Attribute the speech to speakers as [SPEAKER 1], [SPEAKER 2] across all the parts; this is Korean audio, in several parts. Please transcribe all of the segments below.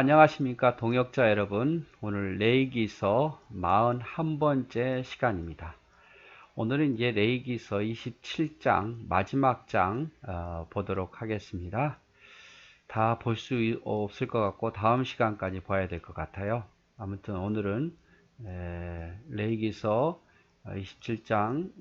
[SPEAKER 1] 안녕하십니까 동역자 여러분. 오늘 레위기서 41번째 시간입니다. 오늘은 이제 레위기서 27장 마지막 장 보도록 하겠습니다. 다 볼 수 없을 것 같고 다음 시간까지 봐야 될 것 같아요. 아무튼 오늘은 레위기서 27장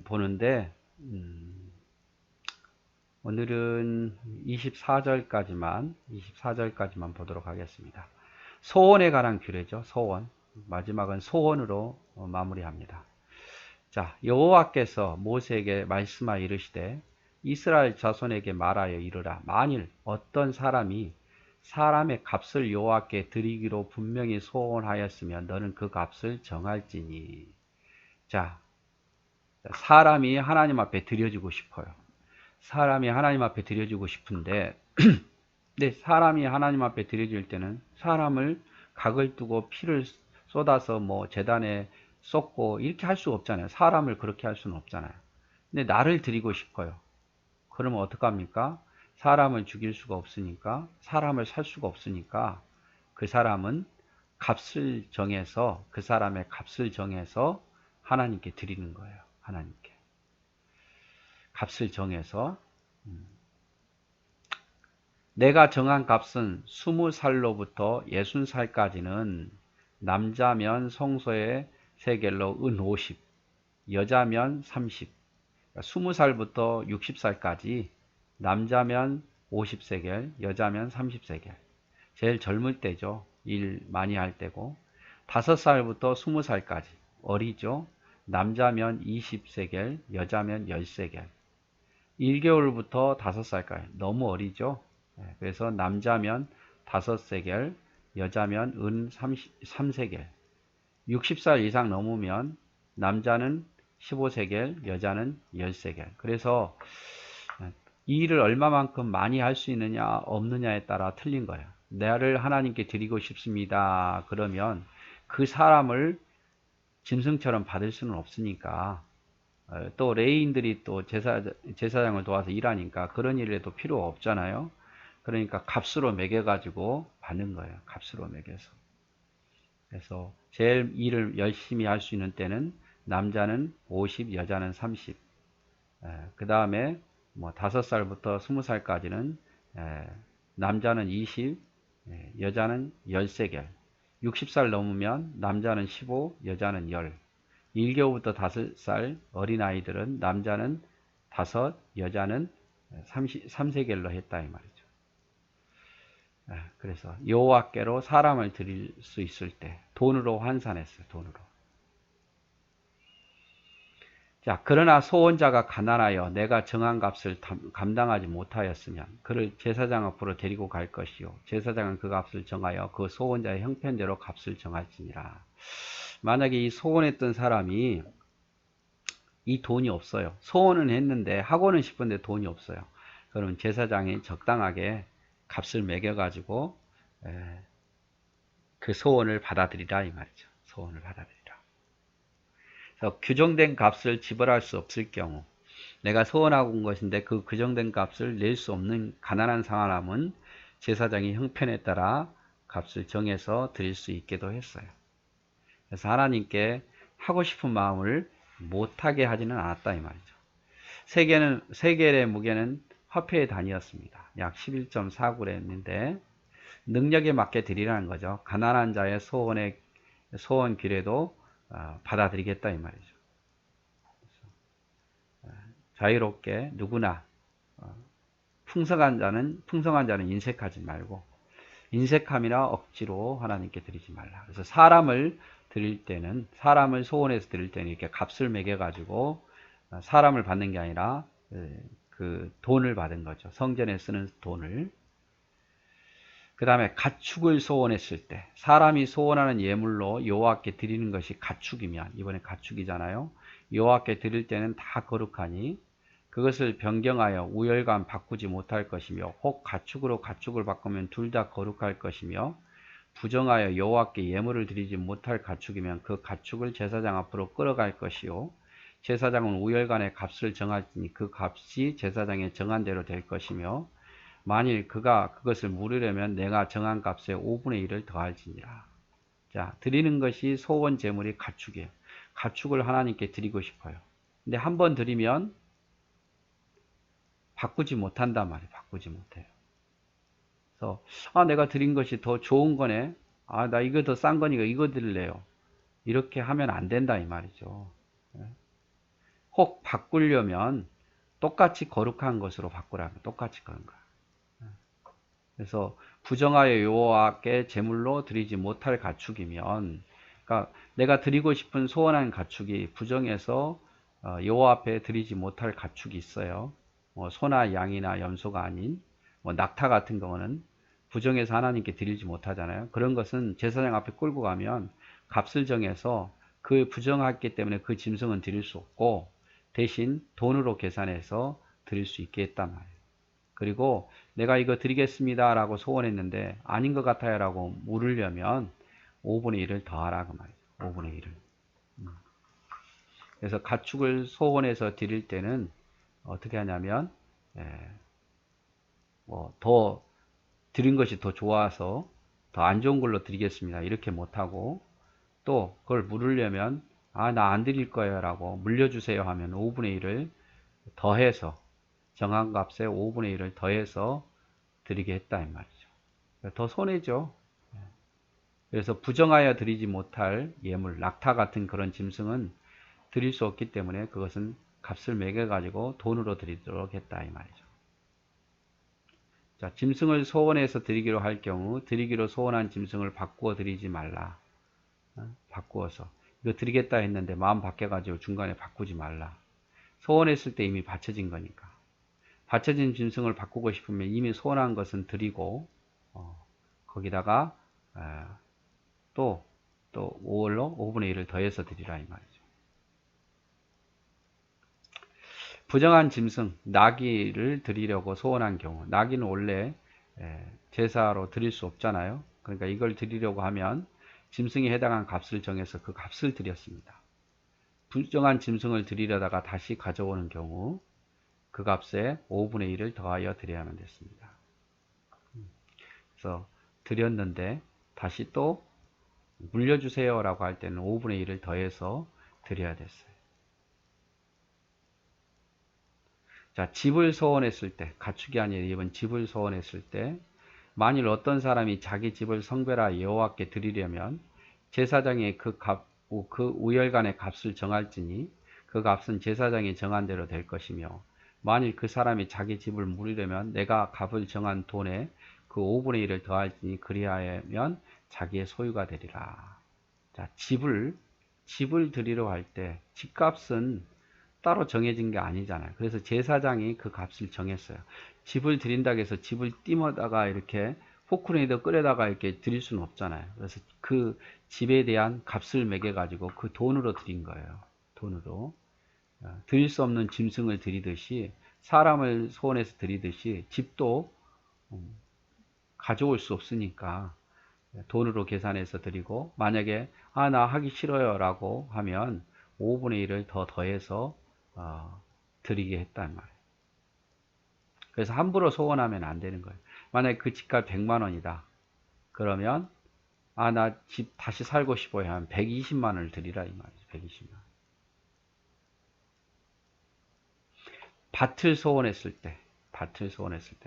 [SPEAKER 1] 보는데 오늘은 24절까지만 보도록 하겠습니다. 소원에 관한 규례죠. 소원. 마지막은 소원으로 마무리합니다. 자, 여호와께서 모세에게 말씀하여 이르시되 이스라엘 자손에게 말하여 이르라. 만일 어떤 사람이 사람의 값을 여호와께 드리기로 분명히 소원하였으면 너는 그 값을 정할지니. 자, 사람이 하나님 앞에 드려주고 싶어요. 사람이 하나님 앞에 드려주고 싶은데 근데 사람이 하나님 앞에 드려질 때는 사람을 각을 두고 피를 쏟아서 뭐 제단에 쏟고 이렇게 할 수 없잖아요. 사람을 그렇게 할 수는 없잖아요. 근데 나를 드리고 싶어요. 그러면 어떡합니까? 사람을 죽일 수가 없으니까, 사람을 살 수가 없으니까 그 사람은 값을 정해서, 그 사람의 값을 정해서 하나님께 드리는 거예요. 하나님께 값을 정해서 내가 정한 값은 20살로부터 60살까지는 남자면 성소의 세겔로 은 50, 여자면 30. 20살부터 60살까지 남자면 50세겔, 여자면 30세겔. 제일 젊을 때죠. 일 많이 할 때고. 5살부터 20살까지 어리죠. 남자면 20세겔, 여자면 10세겔. 1개월부터 5살까지 너무 어리죠. 그래서 남자면 5세겔, 여자면 은 3세겔. 60살 이상 넘으면 남자는 15세겔, 여자는 10세겔. 그래서 이 일을 얼마만큼 많이 할 수 있느냐 없느냐에 따라 틀린 거예요. 나를 하나님께 드리고 싶습니다. 그러면 그 사람을 짐승처럼 받을 수는 없으니까 또 레위인들이 또 제사장을 도와서 일하니까 그런 일에도 필요가 없잖아요. 그러니까 값으로 매겨가지고 받는 거예요. 값으로 매겨서. 그래서 제일 일을 열심히 할 수 있는 때는 남자는 50, 여자는 30. 그 다음에 뭐 5살부터 20살까지는 남자는 20, 여자는 10세겔. 60살 넘으면 남자는 15, 여자는 10. 1개월부터 5살 어린아이들은 남자는 5, 여자는 3세겔로 했다 이 말이죠. 그래서 여호와께로 사람을 드릴 수 있을 때 돈으로 환산했어요. 돈으로. 자, 그러나 소원자가 가난하여 내가 정한 값을 감당하지 못하였으면 그를 제사장 앞으로 데리고 갈 것이요 제사장은 그 값을 정하여 그 소원자의 형편대로 값을 정할지니라. 만약에 이 소원했던 사람이 이 돈이 없어요. 소원은 했는데 하고는 싶은데 돈이 없어요. 그러면 제사장이 적당하게 값을 매겨가지고 그 소원을 받아들이라 이 말이죠. 소원을 받아들이라. 그래서 규정된 값을 지불할 수 없을 경우 내가 소원하고 온 것인데 그 규정된 값을 낼 수 없는 가난한 사람은 제사장이 형편에 따라 값을 정해서 드릴 수 있게도 했어요. 그래서 하나님께 하고 싶은 마음을 못하게 하지는 않았다 이 말이죠. 세겔의 무게는 화폐의 단위였습니다. 약 11.4g인데 능력에 맞게 드리라는 거죠. 가난한 자의 소원 기례도 받아들이겠다 이 말이죠. 자유롭게 누구나 풍성한 자는 인색하지 말고 인색함이나 억지로 하나님께 드리지 말라. 그래서 사람을 소원해서 드릴 때는 이렇게 값을 매겨 가지고 사람을 받는 게 아니라 그 돈을 받은 거죠. 성전에 쓰는 돈을. 그 다음에 가축을 소원했을 때 사람이 소원하는 예물로 여호와께 드리는 것이 가축이면 이번에 가축이잖아요. 여호와께 드릴 때는 다 거룩하니 그것을 변경하여 우열감 바꾸지 못할 것이며 혹 가축으로 가축을 바꾸면 둘 다 거룩할 것이며 부정하여 여호와께 예물을 드리지 못할 가축이면 그 가축을 제사장 앞으로 끌어갈 것이요 제사장은 우열간의 값을 정할지니 그 값이 제사장의 정한 대로 될 것이며 만일 그가 그것을 물으려면 내가 정한 값의 5분의 1을 더할지니라. 자, 드리는 것이 소원 제물이 가축이에요. 가축을 하나님께 드리고 싶어요. 근데 한 번 드리면 바꾸지 못한단 말이에요. 바꾸지 못해요. 그래서 내가 드린 것이 더 좋은 거네. 나 이거 더 싼 거니까 이거 드릴래요. 이렇게 하면 안 된다 이 말이죠. 혹 바꾸려면 똑같이 거룩한 것으로 바꾸라면 똑같이 그런 거야. 그래서 부정하여 여호와께 제물로 드리지 못할 가축이면, 그러니까 내가 드리고 싶은 소원한 가축이 부정해서 여호와 앞에 드리지 못할 가축이 있어요. 소나 양이나 염소가 아닌 낙타 같은 경우는 부정해서 하나님께 드리지 못하잖아요. 그런 것은 제사장 앞에 끌고 가면 값을 정해서 그 부정했기 때문에 그 짐승은 드릴 수 없고 대신 돈으로 계산해서 드릴 수 있게 했단 말이에요. 그리고 내가 이거 드리겠습니다 라고 소원했는데 아닌 것 같아요 라고 물으려면 5분의 1을 더하라 그 말이죠. 5분의 1을. 그래서 가축을 소원해서 드릴 때는 어떻게 하냐면 더 드린 것이 더 좋아서 더 안 좋은 걸로 드리겠습니다 이렇게 못하고, 또 그걸 물으려면 나 안 드릴 거예요 라고 물려주세요 하면 5분의 1을 더해서 정한 값에 5분의 1을 더해서 드리게 했다 이 말이죠. 더 손해죠. 그래서 부정하여 드리지 못할 예물, 낙타 같은 그런 짐승은 드릴 수 없기 때문에 그것은 값을 매겨 가지고 돈으로 드리도록 했다 이 말이죠. 자, 짐승을 소원해서 드리기로 할 경우 드리기로 소원한 짐승을 바꾸어 드리지 말라. 바꾸어서 이거 드리겠다 했는데 마음 바뀌어 가지고 중간에 바꾸지 말라. 소원했을 때 이미 바쳐진 거니까. 바쳐진 짐승을 바꾸고 싶으면 이미 소원한 것은 드리고 거기다가 또 5월로 5분의 1을 더해서 드리라 이 말이죠. 부정한 짐승, 나귀를 드리려고 소원한 경우, 나귀는 원래 제사로 드릴 수 없잖아요. 그러니까 이걸 드리려고 하면 짐승에 해당한 값을 정해서 그 값을 드렸습니다. 부정한 짐승을 드리려다가 다시 가져오는 경우 그 값에 5분의 1을 더하여 드려야만 됐습니다. 그래서 드렸는데 다시 또 물려주세요 라고 할 때는 5분의 1을 더해서 드려야 됐어요. 자, 집을 소원했을 때, 가축이 아니라 이번 집을 소원했을 때, 만일 어떤 사람이 자기 집을 성별하 여호와께 드리려면 제사장이 그 우열간의 값을 정할지니 그 값은 제사장이 정한 대로 될 것이며, 만일 그 사람이 자기 집을 물으려면 내가 값을 정한 돈에 그 5분의 1을 더할지니 그리하면 자기의 소유가 되리라. 자, 집을 드리러 할 때 집값은 따로 정해진 게 아니잖아요. 그래서 제사장이 그 값을 정했어요. 집을 드린다고 해서 집을 띠어다가 이렇게 포크레인에다 끓여다가 이렇게 드릴 수는 없잖아요. 그래서 그 집에 대한 값을 매겨 가지고 그 돈으로 드린 거예요. 돈으로. 드릴 수 없는 짐승을 드리듯이, 사람을 소원해서 드리듯이 집도 가져올 수 없으니까 돈으로 계산해서 드리고, 만약에 나 하기 싫어요 라고 하면 5분의 1을 더 더해서 드리게 했단 말이에요. 그래서 함부로 소원하면 안 되는 거예요. 만약에 그 집값 100만 원이다 그러면 나 집 다시 살고 싶어요 하면 120만 원을 드리라 이 말이죠. 120만 원. 밭을 소원했을 때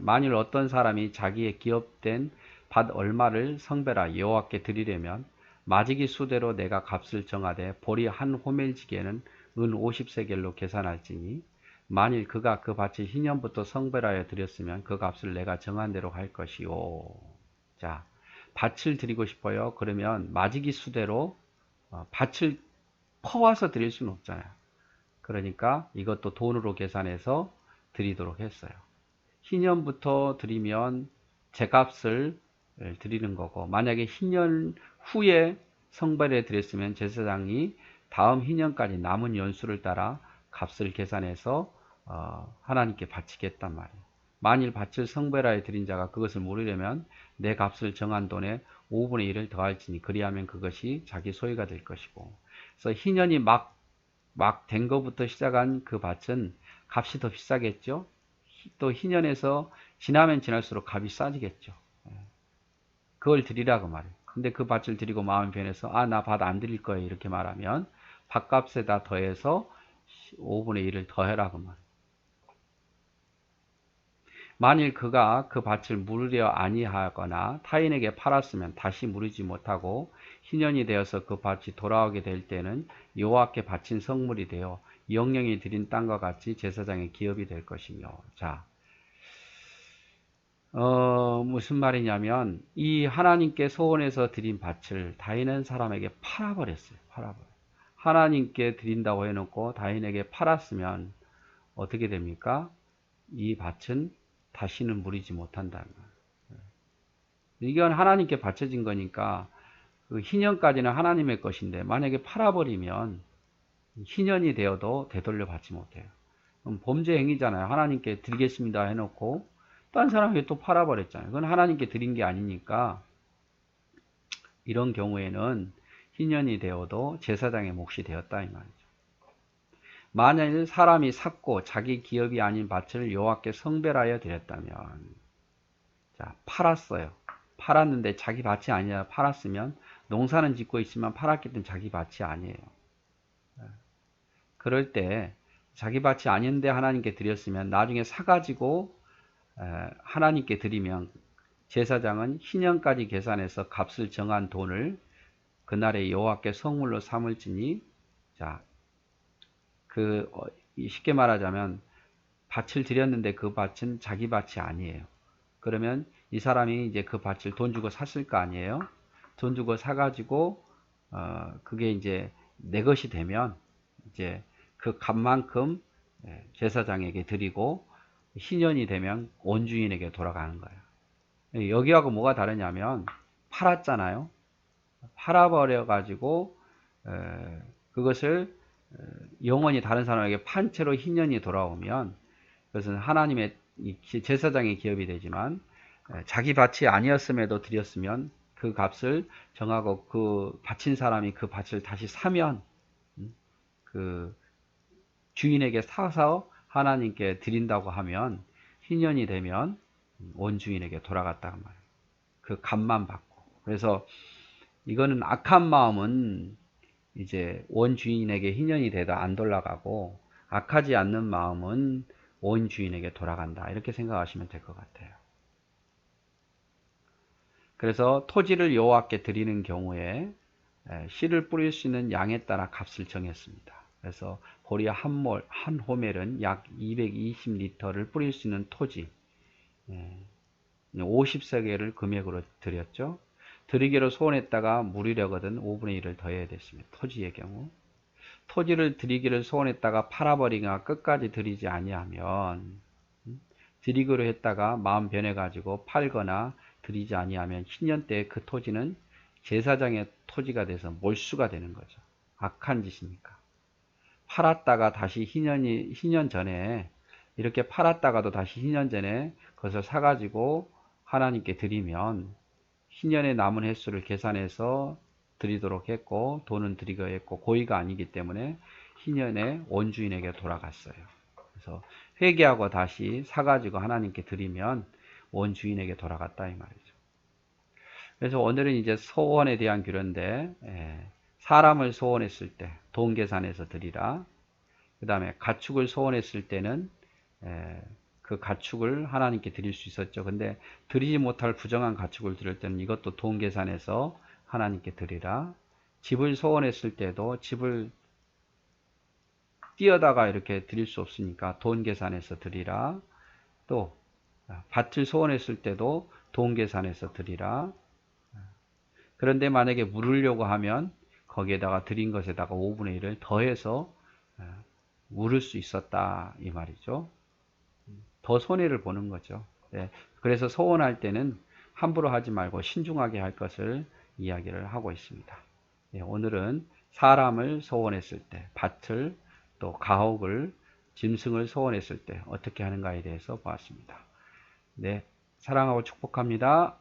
[SPEAKER 1] 만일 어떤 사람이 자기의 기업된 밭 얼마를 성별하 여호와께 드리려면 마지기 수대로 내가 값을 정하되 보리 한 호멜지기에는 은 50세겔로 계산할지니, 만일 그가 그 밭을 희년부터 성별하여 드렸으면 그 값을 내가 정한 대로 할 것이요. 자, 밭을 드리고 싶어요. 그러면 마지기 수대로 밭을 퍼와서 드릴 수는 없잖아요. 그러니까 이것도 돈으로 계산해서 드리도록 했어요. 희년부터 드리면 제값을 드리는 거고, 만약에 희년 후에 성별해 드렸으면 제사장이 다음 희년까지 남은 연수를 따라 값을 계산해서 하나님께 바치겠단 말이에요. 만일 밭을 성별하여 드린 자가 그것을 모르려면 내 값을 정한 돈에 5분의 1을 더할지니 그리하면 그것이 자기 소유가 될 것이고, 그래서 희년이 막 된 것부터 시작한 그 밭은 값이 더 비싸겠죠. 또 희년에서 지나면 지날수록 값이 싸지겠죠. 그걸 드리라 그 말이에요. 근데 그 밭을 드리고 마음이 변해서 나 밭 안 드릴 거예요 이렇게 말하면 밭값에다 더해서 5분의 1을 더해라 그 말이에요. 만일 그가 그 밭을 물으려 아니하거나 타인에게 팔았으면 다시 물으지 못하고 희년이 되어서 그 밭이 돌아오게 될 때는 여호와께 바친 성물이 되어 영령이 드린 땅과 같이 제사장의 기업이 될 것이며. 자, 무슨 말이냐면 이 하나님께 소원해서 드린 밭을 다인한 사람에게 팔아버렸어요. 하나님께 드린다고 해놓고 다인에게 팔았으면 어떻게 됩니까? 이 밭은 다시는 물이지 못한다는 거예요. 이건 하나님께 바쳐진 거니까 그 희년까지는 하나님의 것인데 만약에 팔아버리면 희년이 되어도 되돌려 받지 못해요. 그럼 범죄 행위잖아요. 하나님께 드리겠습니다 해놓고 딴 사람에게 또 팔아버렸잖아요. 그건 하나님께 드린 게 아니니까 이런 경우에는 희년이 되어도 제사장의 몫이 되었다 이 말이죠. 만일 사람이 샀고 자기 기업이 아닌 밭을 여호와께 성별하여 드렸다면, 자, 팔았어요. 팔았는데 자기 밭이 아니라 팔았으면 농사는 짓고 있지만 팔았기 때문에 자기 밭이 아니에요. 그럴 때 자기 밭이 아닌데 하나님께 드렸으면 나중에 사가지고 하나님께 드리면 제사장은 희년까지 계산해서 값을 정한 돈을 그날에 여호와께 성물로 삼을지니, 자, 쉽게 말하자면 밭을 드렸는데 그 밭은 자기 밭이 아니에요. 그러면 이 사람이 이제 그 밭을 돈 주고 샀을 거 아니에요. 돈 주고 사가지고 그게 이제 내 것이 되면 이제 그 값만큼 제사장에게 드리고 희년이 되면 원주인에게 돌아가는 거예요. 여기하고 뭐가 다르냐면 팔았잖아요. 팔아버려 가지고 그것을 영원히 다른 사람에게 판 채로 희년이 돌아오면 그것은 하나님의 제사장의 기업이 되지만 자기 밭이 아니었음에도 드렸으면 그 값을 정하고 그 바친 사람이 그 밭을 다시 사면 그 주인에게 사서 하나님께 드린다고 하면 희년이 되면 원주인에게 돌아갔다는 말이에요. 그 값만 받고. 그래서 이거는 악한 마음은 이제 원주인에게 희년이 돼도 안 돌아가고 악하지 않는 마음은 원주인에게 돌아간다. 이렇게 생각하시면 될 것 같아요. 그래서 토지를 여호와께 드리는 경우에 씨를 뿌릴 수 있는 양에 따라 값을 정했습니다. 그래서 보리 한 호멜은 약 220리터를 뿌릴 수 있는 토지 50세겔을 금액으로 드렸죠. 드리기로 소원했다가 물이려거든 5분의 1을 더해야 됐습니다. 토지의 경우. 토지를 드리기를 소원했다가 팔아버리거나 끝까지 드리지 아니하면, 드리기로 했다가 마음 변해가지고 팔거나 드리지 아니하면 희년 때 그 토지는 제사장의 토지가 돼서 몰수가 되는 거죠. 악한 짓이니까. 팔았다가 다시 희년 전에 이렇게 팔았다가도 다시 희년 전에 그것을 사가지고 하나님께 드리면 희년에 남은 횟수를 계산해서 드리도록 했고 돈은 드리고 했고 고의가 아니기 때문에 희년에 원주인에게 돌아갔어요. 그래서 회개하고 다시 사가지고 하나님께 드리면 원주인에게 돌아갔다 이 말이죠. 그래서 오늘은 이제 소원에 대한 규례인데 사람을 소원했을 때 돈 계산해서 드리라. 그 다음에 가축을 소원했을 때는 그 가축을 하나님께 드릴 수 있었죠. 근데 드리지 못할 부정한 가축을 드릴 때는 이것도 돈 계산해서 하나님께 드리라. 집을 소원했을 때도 집을 띄어다가 이렇게 드릴 수 없으니까 돈 계산해서 드리라. 또 밭을 소원했을 때도 돈 계산해서 드리라. 그런데 만약에 물으려고 하면 거기에다가 드린 것에다가 5분의 1을 더해서 물을 수 있었다 이 말이죠. 더 손해를 보는 거죠. 그래서 소원할 때는 함부로 하지 말고 신중하게 할 것을 이야기를 하고 있습니다. 오늘은 사람을 소원했을 때, 밭을 또 가옥을, 짐승을 소원했을 때 어떻게 하는가에 대해서 보았습니다. 네, 사랑하고 축복합니다.